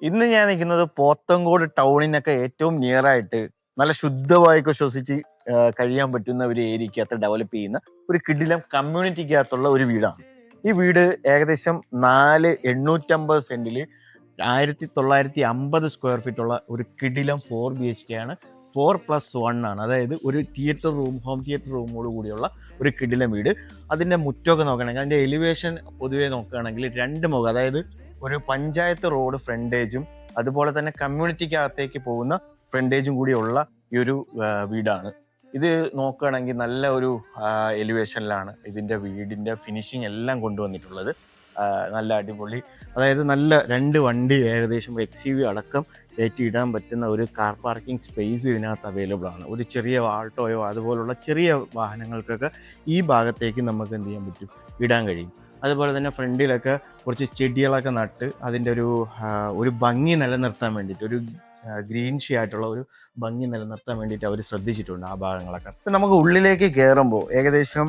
ഇന്ന് ഞാൻ നിൽക്കുന്നത് പോത്തങ്കോട് ടൗണിനൊക്കെ ഏറ്റവും നിയർ ആയിട്ട് നല്ല ശുദ്ധവായൊക്കെ ശ്വസിച്ച് കഴിയാൻ പറ്റുന്ന ഒരു ഏരിയക്കകത്ത് ഡെവലപ്പ് ചെയ്യുന്ന ഒരു കിടിലം കമ്മ്യൂണിറ്റിക്കകത്തുള്ള ഒരു വീടാണ്. ഈ വീട് ഏകദേശം 850 സെന്റില് 1950 സ്ക്വയർ ഫീറ്റ് ഉള്ള ഒരു കിടിലം 4 BHK ആണ്. 4+1 ആണ്. അതായത് ഒരു തിയേറ്റർ റൂം, ഹോം തിയേറ്റർ റൂമോട് കൂടിയുള്ള ഒരു കിടിലം വീട്. അതിന്റെ മുറ്റമൊക്കെ നോക്കുകയാണെങ്കിൽ, അതിന്റെ എലിവേഷൻ പൊതുവെ നോക്കുകയാണെങ്കിൽ രണ്ട് മുഖം, അതായത് ഒരു പഞ്ചായത്ത് റോഡ് ഫ്രണ്ടേജും അതുപോലെ തന്നെ കമ്മ്യൂണിറ്റിക്കകത്തേക്ക് പോകുന്ന ഫ്രണ്ടേജും കൂടിയുള്ള ഈ ഒരു വീടാണ്. ഇത് നോക്കുകയാണെങ്കിൽ നല്ല ഒരു എലിവേഷനിലാണ് ഇതിന്റെ വീടിന്റെ ഫിനിഷിംഗ് എല്ലാം കൊണ്ടുവന്നിട്ടുള്ളത്. നല്ല അടിപൊളി, അതായത് നല്ല 2 വണ്ടി ഏകദേശം XUV അടക്കം കയറ്റിയിടാൻ പറ്റുന്ന ഒരു കാർ പാർക്കിംഗ് സ്പേസ് ഇതിനകത്ത് അവൈലബിൾ ആണ്. ഒരു ചെറിയ ആൾട്ടോയോ അതുപോലുള്ള ചെറിയ വാഹനങ്ങൾക്കൊക്കെ ഈ ഭാഗത്തേക്ക് നമുക്ക് എന്ത് ചെയ്യാൻ പറ്റും, ഇടാൻ കഴിയും. അതുപോലെ തന്നെ ഫ്രണ്ടിലൊക്കെ കുറച്ച് ചെടികളൊക്കെ നട്ട് അതിൻ്റെ ഒരു ഭംഗി നിലനിർത്താൻ വേണ്ടിയിട്ട്, ഒരു ഗ്രീൻഷി ആയിട്ടുള്ള ഒരു ഭംഗി നിലനിർത്താൻ വേണ്ടിയിട്ട് അവർ ശ്രദ്ധിച്ചിട്ടുണ്ട് ആ ഭാഗങ്ങളൊക്കെ. ഇപ്പം നമുക്ക് ഉള്ളിലേക്ക് കയറുമ്പോൾ ഏകദേശം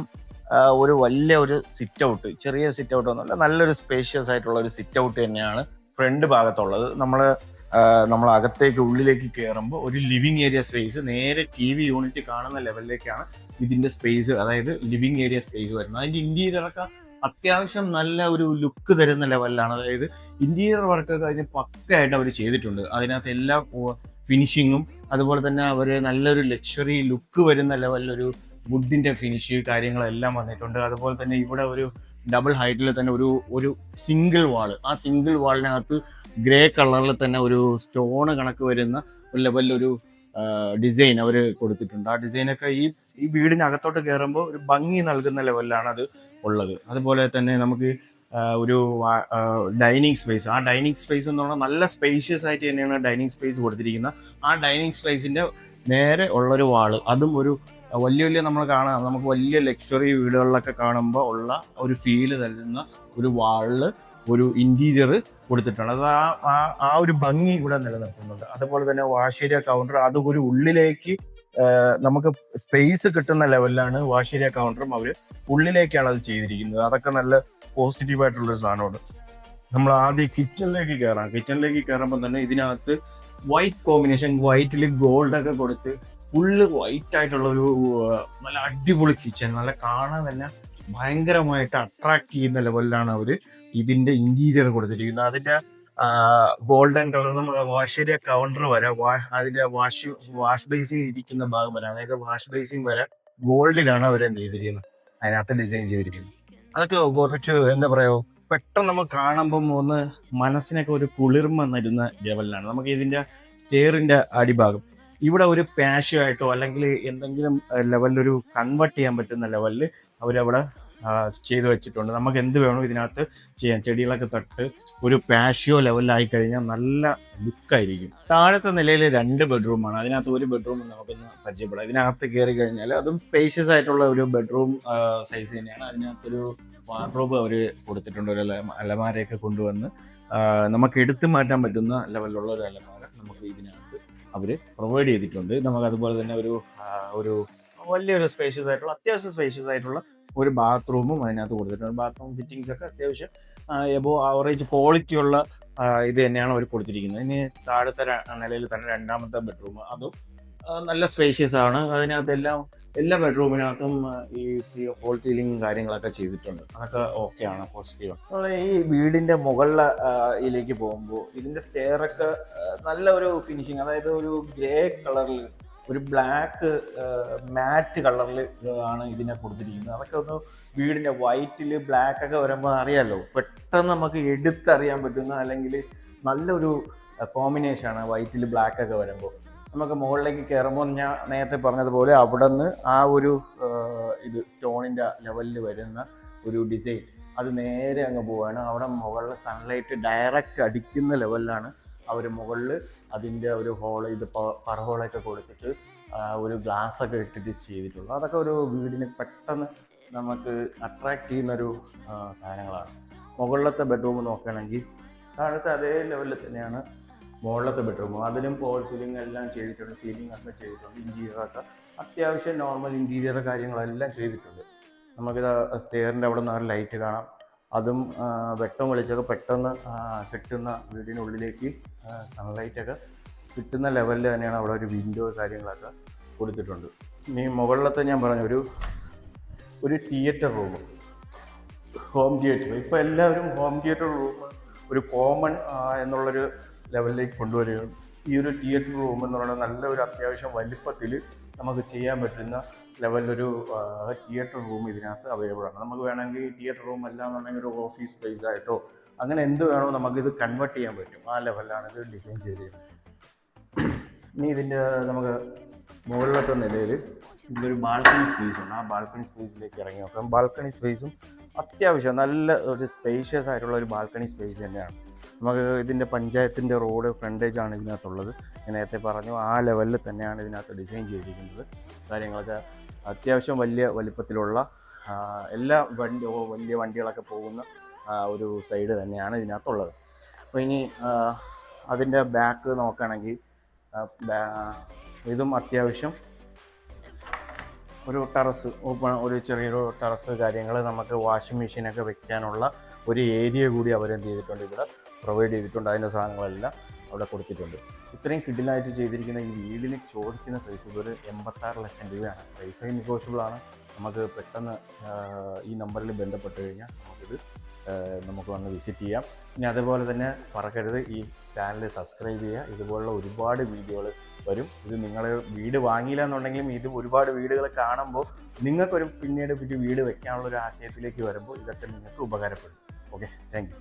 ഒരു വലിയ ഒരു സിറ്റ് ഔട്ട്, ചെറിയ സിറ്റ് ഔട്ട് ഒന്നുമല്ല, നല്ലൊരു സ്പേഷ്യസ് ആയിട്ടുള്ള ഒരു സിറ്റ് ഔട്ട് തന്നെയാണ് ഫ്രണ്ട് ഭാഗത്തുള്ളത്. നമ്മൾ അകത്തേക്ക് ഉള്ളിലേക്ക് കയറുമ്പോൾ ഒരു ലിവിങ് ഏരിയ സ്പേസ്, നേരെ TV യൂണിറ്റ് കാണുന്ന ലെവലിലേക്കാണ് ഇതിന്റെ സ്പേസ്, അതായത് ലിവിങ് ഏരിയ സ്പേസ് വരുന്നത്. അതിന്റെ ഇന്റീരിയറൊക്കെ അത്യാവശ്യം നല്ല ഒരു ലുക്ക് തരുന്ന ലെവലിലാണ്. അതായത് ഇന്റീരിയർ വർക്കൊക്കെ അതിന് പക്കയായിട്ട് അവർ ചെയ്തിട്ടുണ്ട്. അതിനകത്ത് എല്ലാ ഫിനിഷിങ്ങും അതുപോലെ തന്നെ അവർ നല്ലൊരു ലക്ഷറി ലുക്ക് വരുന്ന ലെവലിലൊരു വുഡിന്റെ ഫിനിഷ് കാര്യങ്ങളെല്ലാം വന്നിട്ടുണ്ട്. അതുപോലെ തന്നെ ഇവിടെ ഒരു ഡബിൾ ഹൈറ്റിൽ തന്നെ ഒരു സിംഗിൾ വാള്, ആ സിംഗിൾ വാളിനകത്ത് ഗ്രേ കളറിൽ തന്നെ ഒരു സ്റ്റോൺ കണക്ക് വരുന്ന ഒരു ലെവലിലൊരു ഡിസൈൻ അവർ കൊടുത്തിട്ടുണ്ട്. ആ ഡിസൈനൊക്കെ ഈ വീടിനകത്തോട്ട് കയറുമ്പോൾ ഒരു ഭംഗി നൽകുന്ന ലെവലിലാണ് അത് ഉള്ളത്. അതുപോലെ തന്നെ നമുക്ക് ഒരു ഡൈനിങ് സ്പേസ്, ആ ഡൈനിങ് സ്പേസ് എന്ന് പറഞ്ഞാൽ നല്ല സ്പേഷ്യസ് ആയിട്ട് തന്നെയാണ് ഡൈനിങ് സ്പേസ് കൊടുത്തിരിക്കുന്നത്. ആ ഡൈനിങ് സ്പേസിന്റെ നേരെ ഉള്ളൊരു വാള്, അതും ഒരു വലിയ നമ്മൾ കാണാം, നമുക്ക് വലിയ ലക്ഷറി വീടുകളിലൊക്കെ കാണുമ്പോൾ ഉള്ള ഒരു ഫീല് തരുന്ന ഒരു വാളില് ഒരു ഇന്റീരിയർ കൊടുത്തിട്ടുണ്ട്. അത് ആ ഒരു ഭംഗി ഇവിടെ നിലനിർത്തുന്നുണ്ട്. അതുപോലെ തന്നെ വാഷ് ഏരിയ കൗണ്ടർ, അത് ഒരു ഉള്ളിലേക്ക് നമുക്ക് സ്പേസ് കിട്ടുന്ന ലെവലിലാണ് വാഷ് ഏരിയ കൗണ്ടറും അവർ ഉള്ളിലേക്കാണ് അത് ചെയ്തിരിക്കുന്നത്. അതൊക്കെ നല്ല പോസിറ്റീവ് ആയിട്ടുള്ളൊരു സാധനമാണ്. നമ്മൾ ആദ്യം കിച്ചണിലേക്ക് കയറാം. കിച്ചണിലേക്ക് കയറുമ്പോൾ തന്നെ ഇതിനകത്ത് വൈറ്റ് കോമ്പിനേഷൻ, വൈറ്റിൽ ഗോൾഡൊക്കെ കൊടുത്ത് ഫുള്ള് വൈറ്റ് ആയിട്ടുള്ള ഒരു നല്ല അടിപൊളി കിച്ചൺ, നല്ല കാണാൻ തന്നെ ഭയങ്കരമായിട്ട് അട്രാക്ട് ചെയ്യുന്ന ലെവലിലാണ് അവർ ഇതിന്റെ ഇന്റീരിയർ കൊടുത്തിരിക്കുന്നത്. അതിന്റെ golden colour wash area counter വരെ, അതിന്റെ വാഷ് ബേസിൻ ഇരിക്കുന്ന ഭാഗം വരെ, അതായത് വാഷ് ബേസിൻ വരെ ഗോൾഡിലാണ് അവർ എന്ത് ചെയ്തിരിക്കുന്നത്, അതിനകത്ത് ഡിസൈൻ ചെയ്തിരിക്കുന്നത്. അതൊക്കെ കുറച്ച് എന്താ പറയുക, പെട്ടെന്ന് നമുക്ക് കാണുമ്പം ഒന്ന് മനസ്സിനൊക്കെ ഒരു കുളിർമ നൽകുന്ന ലെവലിലാണ്. നമുക്ക് ഇതിന്റെ സ്റ്റെയറിന്റെ അടിഭാഗം ഇവിടെ ഒരു പാഷ്യോ ആയിട്ടോ അല്ലെങ്കിൽ എന്തെങ്കിലും ലെവലിലൊരു കൺവേർട്ട് ചെയ്യാൻ പറ്റുന്ന ലെവലിൽ അവരവിടെ ചെയ്ത് വെച്ചിട്ടുണ്ട്. നമുക്ക് എന്ത് വേണോ ഇതിനകത്ത് ചെയ്യാം. ചെടികളൊക്കെ തട്ട് ഒരു പാഷ്യോ ലെവലിലായി കഴിഞ്ഞാൽ നല്ല ലുക്കായിരിക്കും. താഴത്തെ നിലയിൽ 2 ബെഡ്റൂമാണ്. അതിനകത്ത് ഒരു ബെഡ്റൂം നമുക്കൊന്ന് പരിചയപ്പെടാം. ഇതിനകത്ത് കയറി കഴിഞ്ഞാൽ അതും സ്പേഷ്യസ് ആയിട്ടുള്ള ഒരു ബെഡ്റൂം സൈസ് തന്നെയാണ്. അതിനകത്തൊരു വാർഡ്രോബ് അവർ കൊടുത്തിട്ടുണ്ട്, ഒരു അലമാരയൊക്കെ കൊണ്ടുവന്ന് നമുക്ക് എടുത്തു മാറ്റാൻ പറ്റുന്ന ലെവലിലുള്ള ഒരു അലമാര നമുക്ക് ഇതിനകത്ത് അവർ പ്രൊവൈഡ് ചെയ്തിട്ടുണ്ട്. നമുക്ക് അതുപോലെ തന്നെ ഒരു വലിയൊരു സ്പേഷ്യസ് ആയിട്ടുള്ള, അത്യാവശ്യം സ്പേഷ്യസ് ആയിട്ടുള്ള ഒരു ബാത്റൂമും അതിനകത്ത് കൊടുത്തിട്ടുണ്ട്. ബാത്റൂം ഫിറ്റിങ്സ് ഒക്കെ അത്യാവശ്യം എബോ ആവറേജ് ക്വാളിറ്റി ഉള്ള ഇത് തന്നെയാണ് അവർ കൊടുത്തിരിക്കുന്നത്. ഇനി താഴത്തെ നിലയിൽ തന്നെ 2ാമത്തെ ബെഡ്റൂം, അതും നല്ല സ്പേഷ്യസ് ആണ്. അതിനകത്ത് എല്ലാ ബെഡ്റൂമിനകത്തും ഈ ഹോൾ സീലിംഗ് കാര്യങ്ങളൊക്കെ ചെയ്തിട്ടുണ്ട്. അതൊക്കെ ഓക്കെയാണ്, പോസിറ്റീവ്. ഈ വീടിന്റെ മുകളിലേക്ക് പോകുമ്പോൾ ഇതിന്റെ സ്റ്റെയറൊക്കെ നല്ല ഒരു ഫിനിഷിങ്, അതായത് ഒരു ഗ്രേ കളറിൽ ഒരു ബ്ലാക്ക് മാറ്റ് കളറിൽ ആണ് ഇതിനെ കൊടുത്തിരിക്കുന്നത്. അതൊക്കെ ഒന്ന് വീടിന്റെ വൈറ്റിൽ ബ്ലാക്ക് ഒക്കെ വരുമ്പോൾ അറിയാമല്ലോ, പെട്ടെന്ന് നമുക്ക് എടുത്തറിയാൻ പറ്റുന്ന, അല്ലെങ്കിൽ നല്ലൊരു കോമ്പിനേഷനാണ് വൈറ്റിൽ ബ്ലാക്ക് ഒക്കെ വരുമ്പോൾ. നമുക്ക് മുകളിലേക്ക് കയറുമ്പോൾ ഞാൻ നേരത്തെ പറഞ്ഞതുപോലെ അവിടെ നിന്ന് ആ ഒരു ഇത് സ്റ്റോണിന്റെ ലെവലിൽ വരുന്ന ഒരു ഡിസൈൻ, അത് നേരെ അങ്ങ് പോവാണ്. അവിടെ മുകളിൽ സൺലൈറ്റ് ഡയറക്റ്റ് അടിക്കുന്ന ലെവലിലാണ് അവർ മുകളിൽ അതിൻ്റെ ഒരു ഹോള്, ഇത് പറഹോളൊക്കെ കൊടുത്തിട്ട് ഒരു ഗ്ലാസ് ഒക്കെ ഇട്ടിട്ട് ചെയ്തിട്ടുള്ളൂ. അതൊക്കെ ഒരു വീടിന് പെട്ടെന്ന് നമുക്ക് അട്രാക്ട് ചെയ്യുന്നൊരു സാധനങ്ങളാണ്. മുകളിലത്തെ ബെഡ്റൂം നോക്കുകയാണെങ്കിൽ താഴത്തെ അതേ ലെവലിൽ തന്നെയാണ് മുകളിലത്തെ ബെഡ്റൂം. അതിലും പോൾ സീലിംഗ് എല്ലാം ചെയ്തിട്ടുണ്ട്, സീലിംഗ് ഒക്കെ ചെയ്തിട്ടുണ്ട്. ഇന്റീരിയറൊക്കെ അത്യാവശ്യം നോർമൽ ഇന്റീരിയർ കാര്യങ്ങളെല്ലാം ചെയ്തിട്ടുണ്ട്. നമുക്കിത് സ്റ്റെയറിൻ്റെ അവിടെ നിന്ന് ലൈറ്റ് കാണാം. അതും വെട്ടം വെളിച്ചമൊക്കെ പെട്ടെന്ന് കിട്ടുന്ന വീടിനുള്ളിലേക്ക് സൺലൈറ്റൊക്കെ കിട്ടുന്ന ലെവലിൽ തന്നെയാണ് അവിടെ ഒരു വിൻഡോ കാര്യങ്ങളൊക്കെ കൊടുത്തിട്ടുണ്ട്. ഇനി മുകളിലത്തെ ഞാൻ പറഞ്ഞു ഒരു തിയേറ്റർ റൂം, ഹോം തിയേറ്റർ. ഇപ്പോൾ എല്ലാവരും ഹോം തിയേറ്റർ റൂം ഒരു കോമൺ എന്നുള്ളൊരു ലെവലിലേക്ക് കൊണ്ടുവരികയാണ്. ഈ ഒരു തിയേറ്റർ റൂം എന്ന് പറയുന്നത് നല്ലൊരു അത്യാവശ്യം വലിപ്പത്തിൽ നമുക്ക് ചെയ്യാൻ പറ്റുന്ന ലെവലിലൊരു തിയേറ്റർ റൂം ഇതിനകത്ത് അവൈലബിൾ ആണ്. നമുക്ക് വേണമെങ്കിൽ തിയേറ്റർ റൂം അല്ല എന്നുണ്ടെങ്കിൽ ഒരു ഓഫീസ് സ്പേസ് ആയിട്ടോ അങ്ങനെ എന്ത് വേണോ നമുക്കിത് കൺവേർട്ട് ചെയ്യാൻ പറ്റും. ആ ലെവലിലാണ് ഇത് ഡിസൈൻ ചെയ്തിരിക്കുന്നത്. ഇനി ഇതിൻ്റെ നമുക്ക് മുകളിലത്തെ നിലയിൽ ഇതൊരു ബാൽക്കണി സ്പേസ് ഉണ്ട്. ആ ബാൽക്കണി സ്പേസിലേക്ക് ഇറങ്ങി നോക്കാം. ബാൽക്കണി സ്പേസും അത്യാവശ്യം നല്ല ഒരു സ്പേഷ്യസ് ആയിട്ടുള്ള ഒരു ബാൽക്കണി സ്പേസ് തന്നെയാണ്. നമുക്ക് ഇതിൻ്റെ പഞ്ചായത്തിൻ്റെ റോഡ് ഫ്രണ്ടേജ് ആണ് ഇതിനകത്തുള്ളത്. ഞാൻ നേരത്തെ പറഞ്ഞു ആ ലെവലിൽ തന്നെയാണ് ഇതിനകത്ത് ഡിസൈൻ ചെയ്തിരിക്കുന്നത്. കാര്യങ്ങളൊക്കെ അത്യാവശ്യം വലിയ വലിപ്പത്തിലുള്ള എല്ലാ വലിയ വണ്ടികളൊക്കെ പോകുന്ന ഒരു സൈഡ് തന്നെയാണ് ഇതിനകത്തുള്ളത്. അപ്പോൾ ഇനി അതിൻ്റെ ബാക്ക് നോക്കുകയാണെങ്കിൽ ഇതും അത്യാവശ്യം ഒരു ടെറസ് ഓപ്പൺ, ഒരു ചെറിയൊരു ടെറസ് കാര്യങ്ങൾ നമുക്ക് വാഷിംഗ് മെഷീനൊക്കെ വെക്കാനുള്ള ഒരു ഏരിയ കൂടി അവരെന്ത് ചെയ്തിട്ടുണ്ട്, ഇവിടെ പ്രൊവൈഡ് ചെയ്തിട്ടുണ്ട്. അതിൻ്റെ സാധനങ്ങളെല്ലാം അവിടെ കൊടുത്തിട്ടുണ്ട്. ഇത്രയും കിഡിലായിട്ട് ചെയ്തിരിക്കുന്ന ഈ വീടിന് ചോദിക്കുന്ന പ്രൈസ് ഇതൊരു 86 ലക്ഷം രൂപയാണ്. പ്രൈസ് നെഗോഷ്യബിൾ ആണ്. നമുക്ക് പെട്ടെന്ന് ഈ നമ്പറിൽ ബന്ധപ്പെട്ട് കഴിഞ്ഞാൽ നമുക്ക് വന്ന് വിസിറ്റ് ചെയ്യാം. ഇനി അതുപോലെ തന്നെ മറക്കരുത്, ഈ ചാനൽ സബ്സ്ക്രൈബ് ചെയ്യുക. ഇതുപോലുള്ള ഒരുപാട് വീഡിയോകൾ വരും. ഇത് നിങ്ങൾ വീട് വാങ്ങിയില്ല എന്നുണ്ടെങ്കിലും ഇത് ഒരുപാട് വീടുകൾ കാണുമ്പോൾ നിങ്ങൾക്കൊരു പിന്നീട് വീട് വെക്കാനുള്ള ഒരു ആശയത്തിലേക്ക് വരുമ്പോൾ ഇതൊക്കെ നിങ്ങൾക്ക് ഉപകാരപ്പെടും. Okay, thank you.